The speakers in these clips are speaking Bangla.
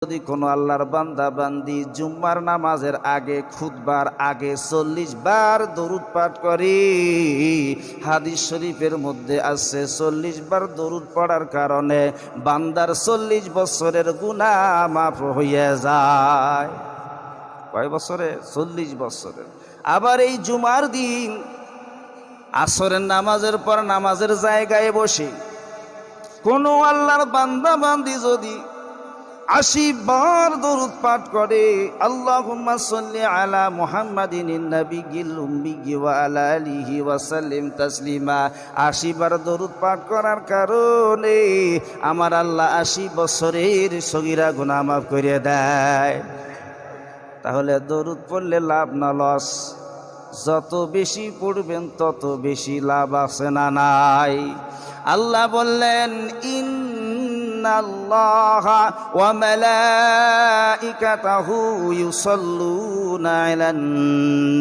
যদি কোনো আল্লাহর বান্দা বান্দি জুম্মার নামাজের আগে খুতবার আগে 40 বার দরুদ পাঠ করে, হাদিস শরীফের মধ্যে আছে 40 বার দরুদ পড়ার কারণে বান্দার 40 বছরের গুনাহ মাফ হয়ে যায়। কয় বছরে? 40 বছরের। আবার এই জুমার দিন আসরের নামাজের পর নামাজের জায়গায় বসে কোনো আল্লাহর বান্দা বান্দি যদি 80 বার দরুদ পাঠ করে, আল্লাহুম্মা সাল্লি আলা মুহাম্মাদিন নাবিয়্যিল উম্মি ওয়া আলা আলিহি ওয়া সাল্লিম তাসলিমা, 80 বার দরুদ পাঠ করার কারণে আমার আল্লাহ 80 বছরের সগীরা গুনাহ মাফ করে দেয়। তাহলে দরুদ পড়লে লাভ না লস? যত বেশি পড়বেন তত বেশি লাভ আছে না নাই? আল্লাহ বললেন, ইন্নাল্লাহা ওয়া মালাইকাতাহু ইউসাল্লুনা আলান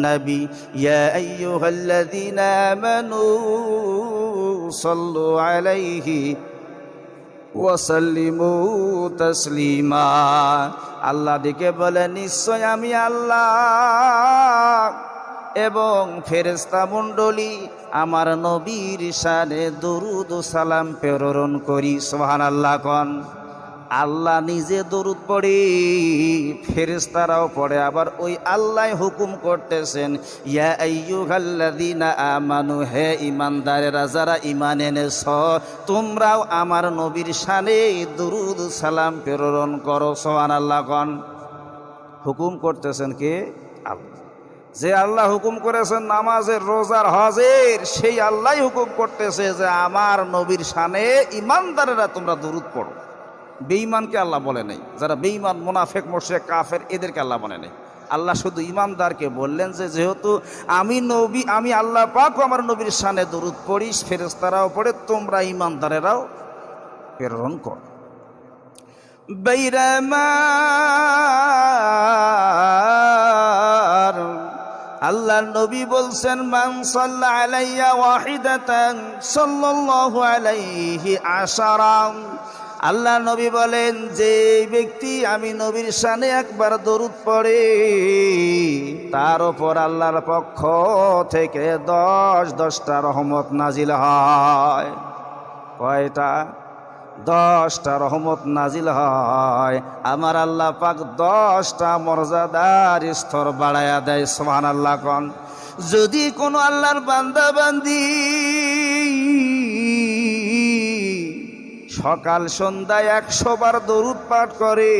নবী ইয়া আইয়ুহাল্লাযীনা আমানু সাল্লু আলাইহি ওয়া সাল্লিমু তাসলিমা। আল্লাহ ডেকে বলে, নিশ্চয় আমি আল্লাহ এবং ফেরেশতা মণ্ডলী আমার নবীর শানে দরুদ ও সালাম প্রেরণ করি। সুবহানাল্লাহ কোন। আল্লাহ নিজে দরুদ পড়ে, ফেরেশতারাও পড়ে, আবার ওই আল্লাহ হুকুম করতেছেন, ইয়া আইয়ুহাল্লাযীনা আমানু, হে ঈমানদারেরা যারা ঈমান এনেছ, তোমরাও আমার নবীর শানে দরুদ সালাম প্রেরণ করো। সুবহানাল্লাহ কোন। হুকুম করতেছেন কে? আল্লাহ। যে আল্লাহ হুকুম করেছেন নামাজের, রোজার, হজের, সেই আল্লাহ হুকুম করতেছে যে আমার নবীর শানে ঈমানদারেরা তোমরা দরুদ পড়ো। বেঈমানকে আল্লাহ বলে নাই, যারা বেঈমান, মুনাফিক, মুশরিক, কাফের, এদেরকে আল্লাহ বলে নাই। আল্লাহ শুধু ঈমানদারকে বললেন যে যেহেতু আমি নবী, আমি আল্লাহ পাক আমার নবীর শানে দরুদ পড়ি, ফেরেশতারাও পড়ে, তোমরা ঈমানদারেরাও প্রেরণ করো। বাইরামার আল্লাহর নবী বলছেন, মান সাল্লা আলাইয়া ওয়াহিদাতান সাল্লাল্লাহু আলাইহি আশারা। আল্লাহ নবী বলেন, যে ব্যক্তি আমি নবীর শানে একবার দরুদ পড়ে, তার উপর আল্লাহর পক্ষ থেকে 10টা রহমত নাজিল হয়। কয়টা? 10টা রহমত নাজিল হয়। আমার আল্লাহ পাক 10টা মর্যাদার স্তর বাড়ায়া দেয়। সুবহানাল্লাহ কোন। যদি কোনো আল্লাহর বান্দা বান্দি সকাল সন্ধ্যায় 100 বার দরুদ পাঠ করে,